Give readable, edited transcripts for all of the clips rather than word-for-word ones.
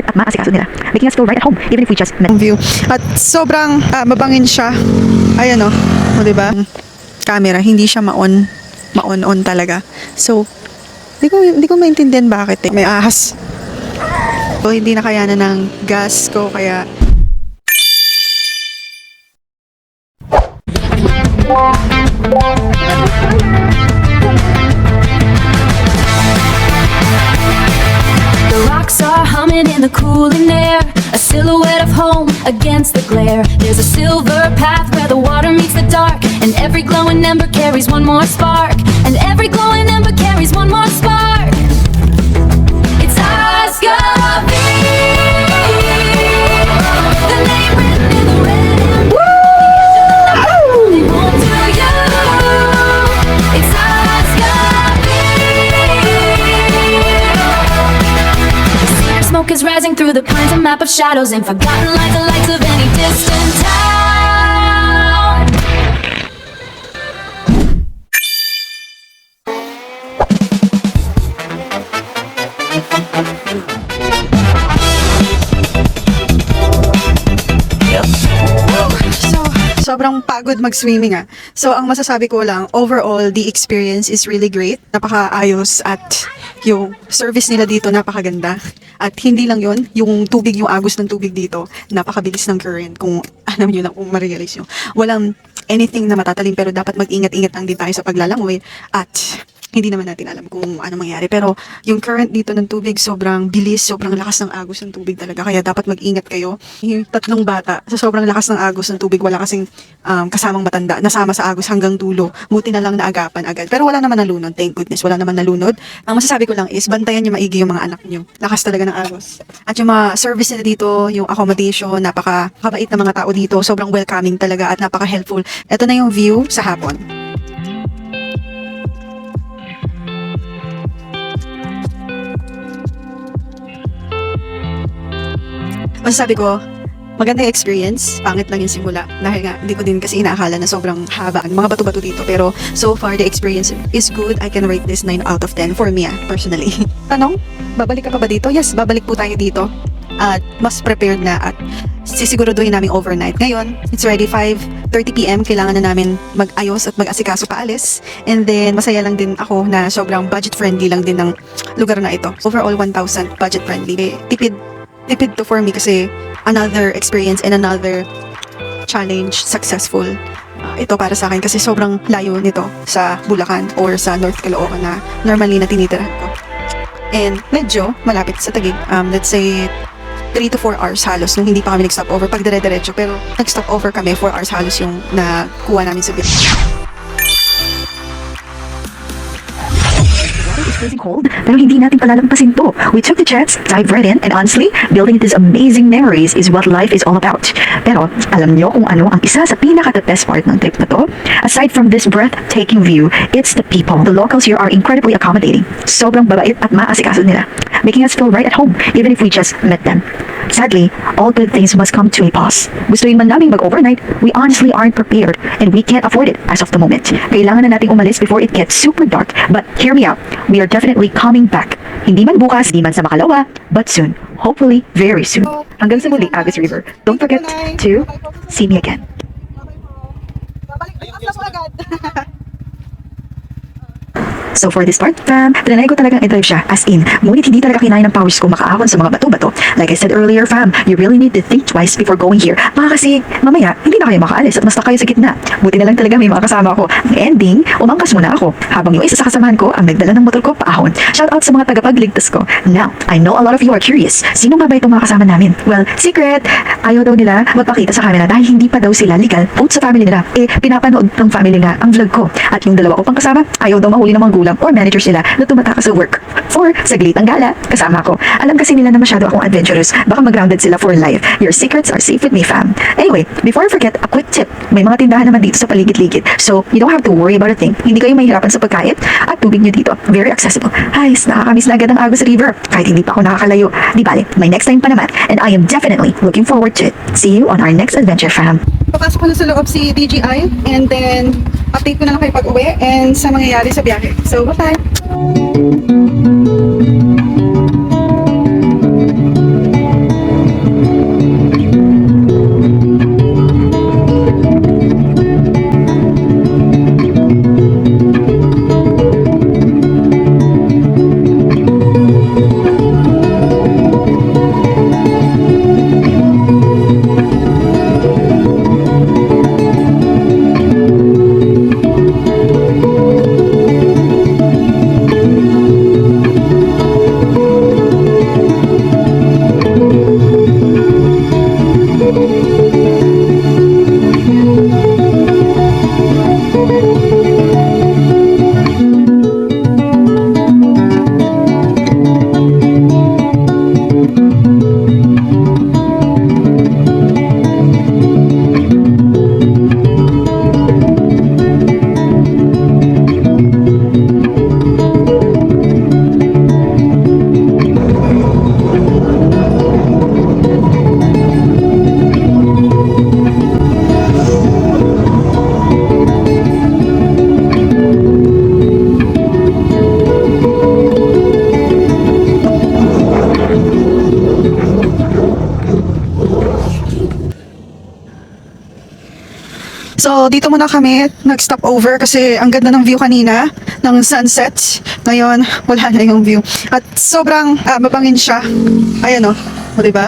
at maasikaso nila, making us feel right at home even if we just met. View. At sobrang mabangin siya. Ayan o, diba? Camera, hindi siya ma-on talaga. So, hindi ko maintindihan bakit eh. May ahas. So, hindi na kayanan ng gas ko, kaya The rocks are humming in the cooling air, a silhouette of home against the glare. There's a silver path where the water meets the dark, and every glowing ember carries one more spark. And every glowing ember carries one more spark. It's Asgaby, the name written in the red and blue. Home to you. It's Asgaby. Smoke is rising through the pines, a map of shadows and forgotten light, the lights of any distant town. sobrang pagod mag-swimming ah. So, ang masasabi ko lang, overall, the experience is really great. Napakaayos at yung service nila dito napakaganda. At hindi lang yon, yung tubig, yung agos ng tubig dito, napakabilis ng current. Kung alam nyo lang, kung ma-realize nyo. Walang anything na matatalim, pero dapat mag-ingat-ingat lang din tayo sa paglalangoy. At hindi naman natin alam kung ano mangyari. Pero yung current dito ng tubig, sobrang bilis, sobrang lakas ng agos ng tubig talaga. Kaya dapat mag-ingat kayo. Yung tatlong bata, sa sobrang lakas ng agos ng tubig, wala kasing kasamang matanda, nasama sa agos hanggang dulo. Buti na lang naagapan agad. Pero wala naman nalunod, thank goodness, wala naman nalunod. Ang masasabi ko lang is, bantayan nyo maigi yung mga anak nyo. Lakas talaga ng agos. At yung mga service nila dito, yung accommodation, napaka-kabait na mga tao dito, sobrang welcoming talaga at napaka-helpful. Ito na yung view sa hapon. Masasabi ko, maganda yung experience. Pangit lang yung simula. Dahil nga, hindi ko din kasi inaakala na sobrang haba. Mga bato-bato dito. Pero so far, the experience is good. I can rate this 9 out of 10 for me, personally. Tanong, babalik ka pa ba dito? Yes, babalik po tayo dito. At mas prepared na at sisiguraduhin namin overnight. Ngayon, it's already 5:30 PM. Kailangan na namin mag-ayos at mag-asikaso paalis. And then, masaya lang din ako na sobrang budget-friendly lang din ng lugar na ito. Overall, 1,000 budget-friendly. Tipid to for me kasi another experience and another challenge successful. Ito para sa akin kasi sobrang layo nito sa Bulacan or sa North Caloocan na normally na tinitirahan ko. And medyo malapit sa Taguig. Let's say 3 to 4 hours halos nung hindi pa kami nag-stop over pag dire-diretso, pero nag-stop over kami 4 hours halos yung nakuha namin sa bill. It's freezing cold, pero hindi natin palalampasin to. We took the chance, dive right in, and honestly, building these amazing memories is what life is all about. Pero, alam nyo kung ano ang isa sa pinaka-the best part ng trip na to? Aside from this breathtaking view, it's the people. The locals here are incredibly accommodating. Sobrang babait at maasikaso nila, making us feel right at home, even if we just met them. Sadly, all good things must come to a pause. Gustuin man namin mag-overnight, we honestly aren't prepared, and we can't afford it as of the moment. Kailangan na nating umalis before it gets super dark, but hear me out. We are definitely coming back. Hindi man bukas, hindi man sa Makalawa, but soon. Hopefully, very soon. Hanggang sa muli, Agus River. Don't forget to see me again. Babalik bukas na po agad. So for this part, fam, tinanay ko talagang i-drive siya, as in. Ngunit hindi talaga kinain ng pawis ko makaahon sa mga bato-bato. Like I said earlier, fam, you really need to think twice before going here. Baka kasi, mamaya, hindi na kayo makaalis at mas na kayo sa gitna. Buti na lang talaga may mga kasama ko. Ang ending, umangkas muna ako. Habang yung isa sa kasamahan ko, ang nagdala ng motor ko paahon. Shout out sa mga tagapagligtas ko. Now, I know a lot of you are curious. Sino nga ba itong mga kasama namin? Well, secret. Ayaw daw nila magpakita sa camera dahil hindi pa daw sila legal. Both sa family nila, pinapanood ng family nga ang vlog ko. At yung dalawa ko pang kasama, ayaw daw mahuli ng mga gulang or manager sila na tumatakas sa work. For saglit ang gala, kasama ko. Alam kasi nila na masyado akong adventurous. Baka mag-grounded sila for life. Your secrets are safe with me, fam. Anyway, before I forget, a quick tip. May mga tindahan naman dito sa paligid-ligid. So, you don't have to worry about a thing. Hindi kayo mahihirapan sa pagkain at tubig nyo dito. Very accessible. Guys, nakakamiss na agad ang Agus River. Kahit hindi pa ako nakakalayo. Di bale, may next time pa naman. And I am definitely looking forward to it. See you on our next adventure, fam. Papasok ko na sa loob si DJI and then update ko na lang kayo pag-uwi and sa mangyayari sa biyahe. So, bye-bye! So, dito muna kami nag-stop over kasi ang ganda ng view kanina ng sunset. Ngayon, wala na yung view. At sobrang mabangin siya. Ayan o, diba?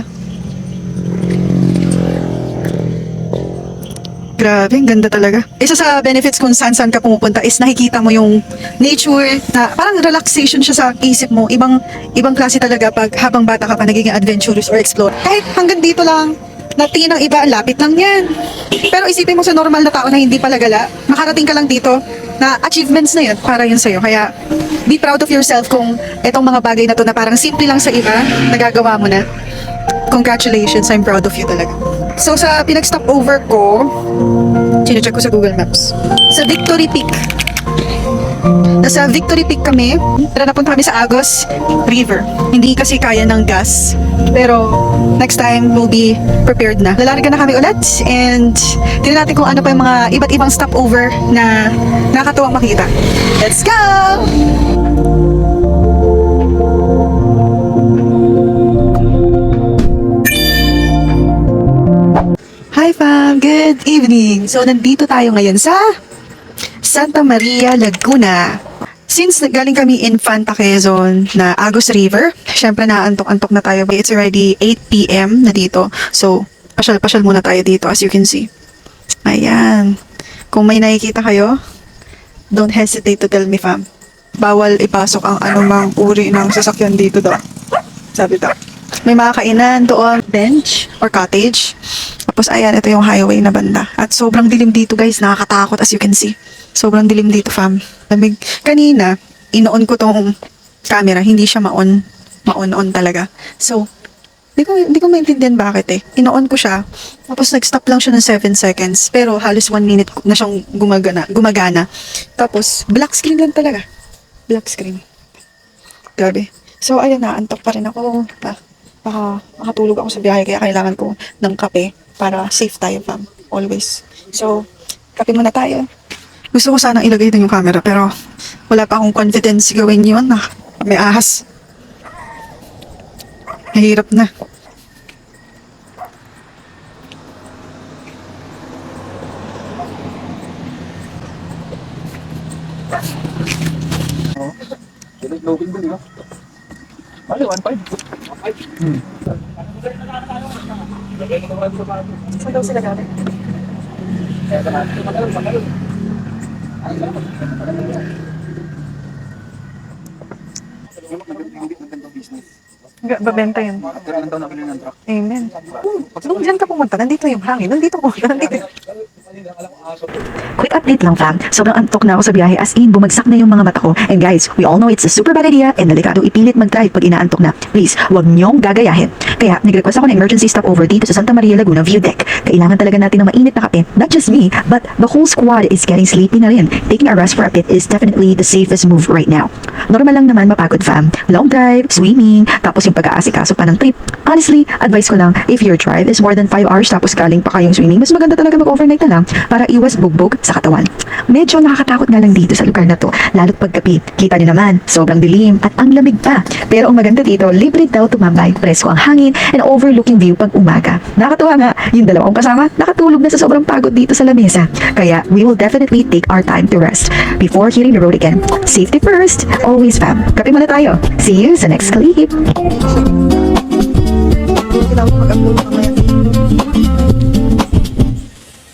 Grabe, ang ganda talaga. Isa sa benefits kung saan ka pumupunta is nakikita mo yung nature na parang relaxation siya sa isip mo. Ibang klase talaga pag habang bata ka pa nagiging adventurous or explore. Kahit hanggang dito lang, na tingin ng iba, lapit lang yan. Pero isipin mo sa normal na tao na hindi pala gala, makarating ka lang dito na achievements na yun para yun sa'yo. Kaya be proud of yourself kung itong mga bagay na to na parang simple lang sa iba, nagagawa mo na. Congratulations, I'm proud of you talaga. So sa pinag-stop over ko, chinecheck ko sa Google Maps. Sa Victory Peak. Nasa Victory Peak kami, pero napunta kami sa Agos River. Hindi kasi kaya ng gas. Pero next time, we'll be prepared na. Lalarga na kami ulit and tingnan natin kung ano pa yung mga iba't ibang stopover na nakakatuwang makita. Let's go! Hi fam! Good evening! So, nandito tayo ngayon sa Santa Maria, Laguna. Since galing kami Infanta, Quezon na Agos River, syempre naantok-antok na tayo. It's already 8 p.m. na dito. So, pasyal-pasyal muna tayo dito as you can see. Ayan. Kung may nakikita kayo, don't hesitate to tell me fam. Bawal ipasok ang anumang uri ng sasakyan dito daw. Sabi daw. May mga kainan doon, bench or cottage. Tapos ayan, ito yung highway na banda. At sobrang dilim dito guys, nakakatakot as you can see. Sobrang dilim dito fam. Lamig. Kanina, ino-on ko tong camera, hindi siya ma-on talaga. So, di ko maintindihan bakit eh. Ino-on ko siya, tapos nag-stop lang siya ng 7 seconds. Pero halos 1 minute na siyang gumagana. Tapos, black screen lang talaga. Black screen. Grabe. So, ayun na, antok pa rin ako. Baka makatulog ako sa biyahe, kaya kailangan ko ng kape para safe tayo, fam. Always. So, kape muna tayo. Gusto ko sanang ilagay din yung camera, pero wala pa akong confidence gawin yun. May ahas. Mahirap na. Saan daw sila galing? Babenta yun. Amen. Nung dyan ka pumunta, nandito yung hangin. Nandito. Quick update lang fam, sobrang antok na ako sa biyahe as in bumagsak na yung mga mata ko. And guys, we all know it's a super bad idea and delikado ipilit mag-drive pag inaantok na. Please, huwag niyong gagayahin. Kaya nag-request ako ng emergency stopover dito sa Santa Maria Laguna View Deck. Kailangan talaga natin ng mainit na kape. Not just me, but the whole squad is getting sleepy na rin. Taking a rest for a bit is definitely the safest move right now. Normal lang naman mapagod fam. Long drive, swimming, tapos yung pag-aasikaso pa ng trip. Honestly, advice ko lang, if your drive is more than 5 hours tapos galing pa kayong swimming, mas maganda talaga mag-overnight na lang para iwas bugbog sa katawan. Medyo nakakatakot nga lang dito sa lugar na to, lalo't paggabi. Kita niyo naman, sobrang dilim at ang lamig pa. Pero ang maganda dito, libre daw tumambay, presko ang hangin and overlooking view pag umaga. Nakakatuwa nga, yung dalawang kasama, nakatulog na sa sobrang pagod dito sa lamesa. Kaya we will definitely take our time to rest before hitting the road again. Safety first, always fam. Kape muna tayo. See you sa next clip. Kailangan ko mag-upload mamaya.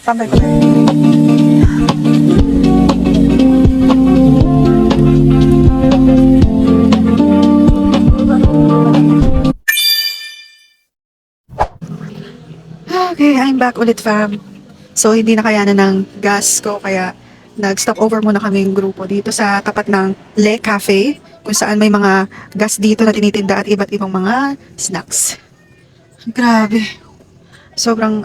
Tambay ko na. Okay, I'm back ulit fam. So, hindi na kayanan ng gas ko, kaya nag-stop over muna kami yung grupo dito sa tapat ng Le Cafe, kung saan may mga gas dito na tinitinda at iba't ibang mga snacks. Grabe. Sobrang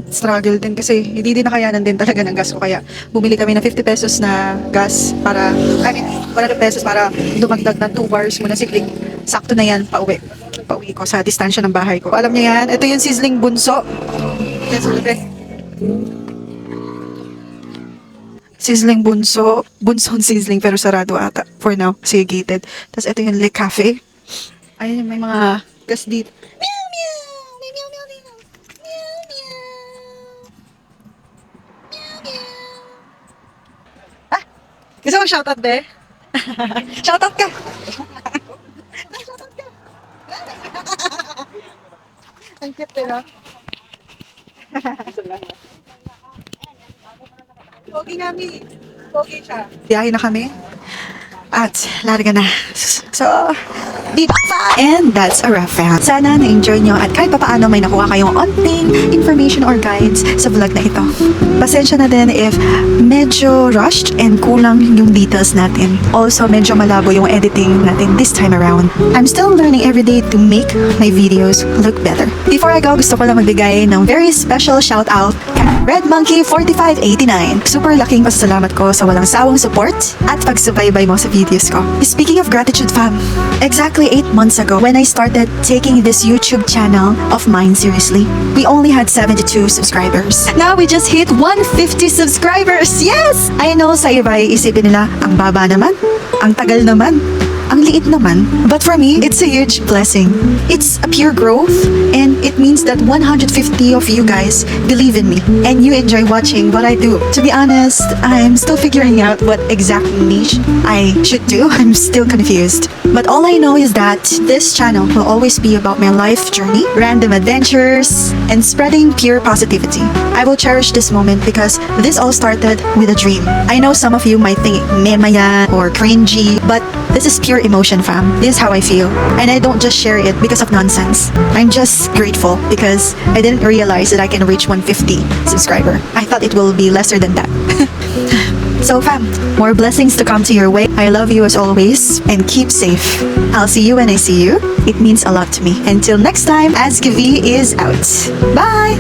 struggle din kasi hindi din nakayanan din talaga ng gas ko, kaya bumili kami ng 50 pesos na gas para, 100 pesos para dumagdag ng 2 bars muna sikling. Sakto na yan, pauwi ko sa distansya ng bahay ko. Alam niyo yan, ito yung sizzling bunso. Sizzling bunsong sizzling pero sarado ata for now kasi gated. Tapos ito yung Le Cafe. Ayun, may mga gas dito. Meow meow! May meow meow dito. Meow meow! Gusto mo shoutout, be? Shoutout ka! Shoutout ka! Ang cute, diba? Pogi namin. Pogi siya. Biyahe na kami. At larga na. So, dito pa. And that's a wrap, fam. Sana na-enjoy nyo at kahit papaano may nakuha kayong onting information or guides sa vlog na ito. Pasensya na din if medyo rushed and kulang yung details natin. Also, medyo malabo yung editing natin this time around. I'm still learning every day to make my videos look better. Before I go, gusto ko lang magbigay ng very special shout out kay Red Monkey 4589. Super laking pasalamat ko sa walang sawang support at pagsubaybay mo sa videos ko. Speaking of gratitude, fam, exactly 8 months ago when I started taking this YouTube channel of mine seriously, we only had 72 subscribers. Now we just hit 150 subscribers! Yes! I know sa iba ay isipin nila, ang baba naman, ang tagal naman, ang liit naman. But for me, it's a huge blessing. It's a pure growth and it means that 150 of you guys believe in me and you enjoy watching what I do. To be honest, I'm still figuring out what exact niche I should do. I'm still confused. But all I know is that this channel will always be about my life journey, random adventures, and spreading pure positivity. I will cherish this moment because this all started with a dream. I know some of you might think mema yan or cringy, but this is pure emotion, fam. This is how I feel. And I don't just share it because of nonsense. I'm just grateful because I didn't realize that I can reach 150 subscriber. I thought it will be lesser than that. So fam, more blessings to come to your way. I love you as always and keep safe. I'll see you when I see you. It means a lot to me. Until next time, Ask V is out. Bye!